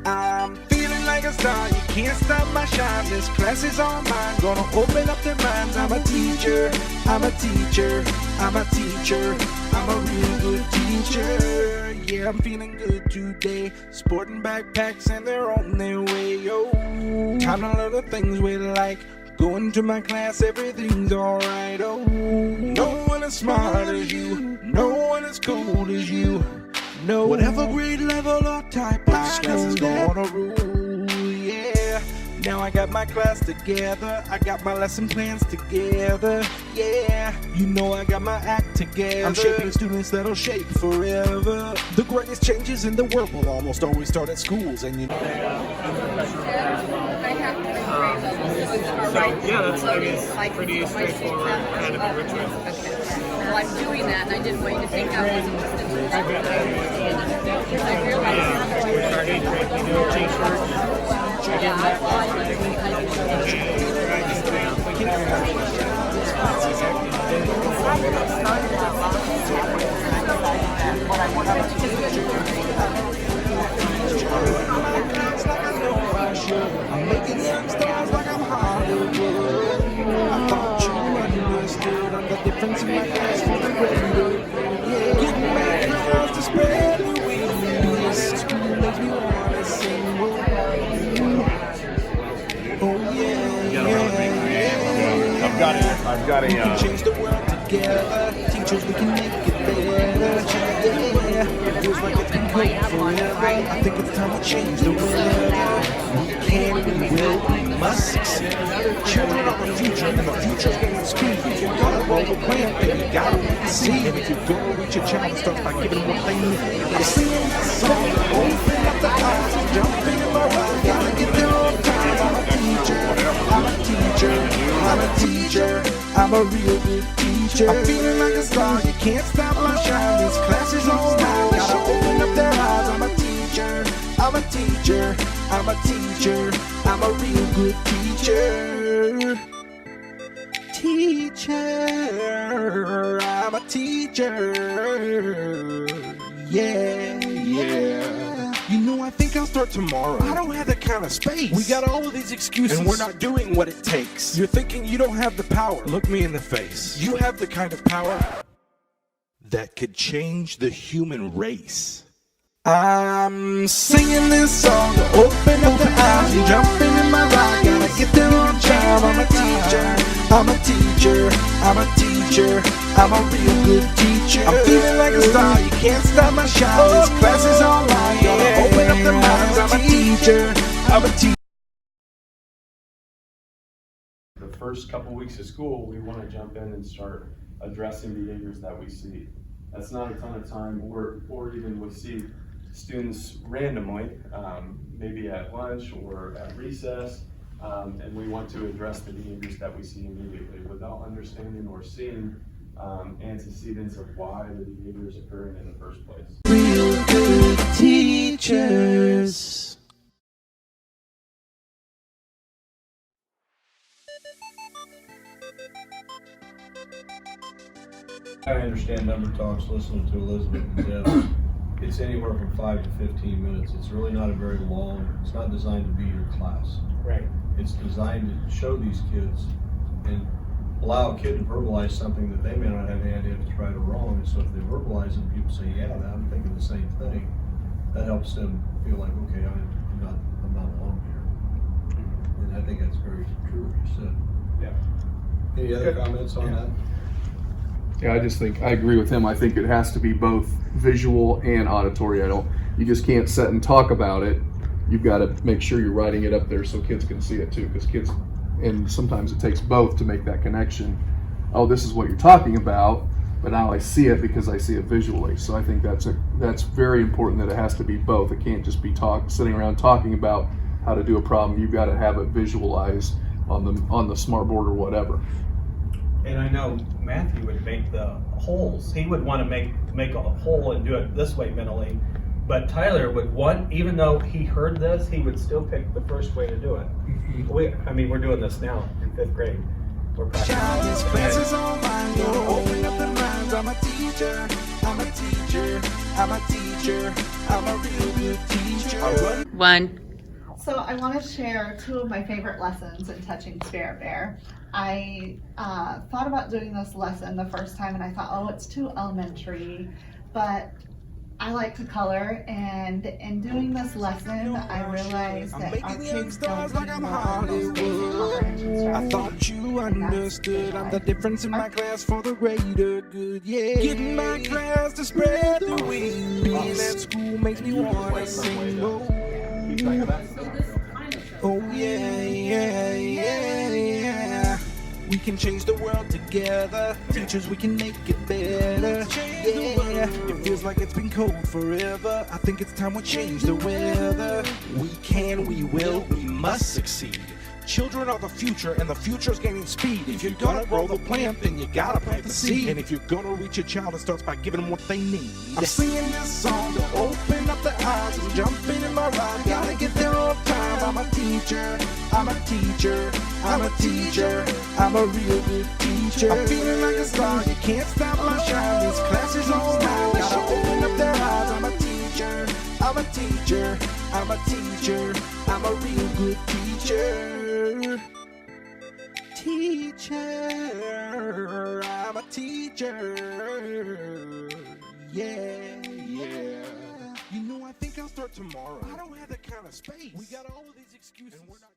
I'm feeling like a star, you can't stop my shine. This class is all mine, gonna open up their minds. I'm a teacher, I'm a teacher, I'm a teacher, I'm a real good teacher. Yeah, I'm feeling good today, sporting backpacks and they're on their way. Yo, time to learn the things we like. Going to my class, everything's alright. Oh, no one as smart as you, no one as cool as you. No, whatever grade level or type of school is gonna rule, yeah. Now I got my class together, I got my lesson plans together, yeah. You know I got my act together. I'm shaping students that'll shape forever. The greatest changes in the world will almost always start at schools, and you know. That's pretty straightforward kind of enrichment. Okay. Well, I'm doing that, and I didn't want you to think I wasn't listening to that. I realized I'm making young stars like I'm Hollywood. I thought you understood. I'm the difference in my class for the grade. Yeah, getting my girls to spread the wings. School makes me wanna sing. Oh yeah, yeah. I've got a. We can change the world together. Teachers, we can make it better. Yeah, it feels like it's been great forever. I think it's time to change the world. We can, we will, we must succeed. Children are the future, and the future's getting speed. If you're gonna roll the plan, then you gotta wait and see. And if you're gonna reach your child, start by giving them what they need. I'm singing this song, open up the eyes, jumping in my ride. Gotta get there on time. I'm a teacher, I'm a teacher, I'm a teacher, I'm a real good teacher. I'm feeling like a star, you can't stop my shine. This class is all mine, gotta open up their eyes. I'm a teacher, I'm a teacher, I'm a teacher, I'm a real good teacher. Teacher, I'm a teacher. Yeah, yeah. You know, I think I'll start tomorrow. I don't have that kind of space. We got all of these excuses, and we're not doing what it takes. You're thinking you don't have the power. Look me in the face. You have the kind of power that could change the human race. I'm singing this song to open up the eyes and jumping in my ride. Gotta get there on time. I'm a teacher, I'm a teacher, I'm a teacher, I'm a real good teacher. I'm feeling like a star, you can't stop my shine. This class is online, gotta open up the minds. I'm a teacher, I'm a teacher. The first couple weeks of school, we want to jump in and start addressing behaviors that we see. That's not a ton of time, or even we see students randomly, maybe at lunch or at recess, and we want to address the behaviors that we see immediately without understanding or seeing antecedents of why the behavior is occurring in the first place. Real good teachers. I understand number talks, listening to Elizabeth and Deb. It's anywhere from 5 to 15 minutes. It's really not a very long, it's not designed to be your class. Right. It's designed to show these kids and allow a kid to verbalize something that they may not have any idea if it's right or wrong. And so if they verbalize it, people say, yeah, I'm thinking the same thing. That helps them feel like, okay, I'm not alone here. And I think that's very true what you said. Yeah. Any other comments on that? Yeah, I just think, I agree with him. I think it has to be both visual and auditory. You just can't sit and talk about it. You've got to make sure you're writing it up there so kids can see it too, because kids, and sometimes it takes both to make that connection. Oh, this is what you're talking about, but now I see it because I see it visually. So I think that's very important, that it has to be both. It can't just be sitting around talking about how to do a problem. You've got to have it visualized on the smart board or whatever. And I know Matthew would make the holes. He would want to make a hole and do it this way mentally. But Tyler would even though he heard this, he would still pick the first way to do it. We're doing this now in 5th grade. We're practicing. 'cause I'm a teacher. I'm a teacher. I'm a teacher. I'm a real good teacher. I run. One. So I want to share two of my favorite lessons in Touching Spirit Bear. I thought about doing this lesson the first time and I thought, oh, it's too elementary, but I like to color, and in doing this lesson, I realized that our kids don't like I'm Hollywood. I thought you understood. I'm the difference in my class for the greater good. Yeah, getting my class to spread the weed. Being at school makes me wanna sing. Oh yeah, yeah, yeah, yeah. We can change the world together. Teachers, we can make it better. Yeah, it feels like it's been cold forever. I think it's time we change the weather. We can, we will, we must succeed. Children are the future, and the future's gaining speed. If you're gonna grow the plant, then you gotta plant the seed. And if you're gonna reach a child, it starts by giving them what they need. I'm singing this song to open up their eyes and jumping in my ride. Gotta get there on time. I'm a teacher. I'm a teacher. I'm a teacher. I'm a real good teacher. I'm feeling like a star. You can't stop my shine. This class is all mine. Gotta open up their eyes. I'm a teacher. I'm a teacher. I'm a teacher. I'm a real good teacher. Teacher, I'm a teacher. Yeah, yeah. You know, I think I'll start tomorrow. I don't have that kind of space. We got all of these excuses. And we're not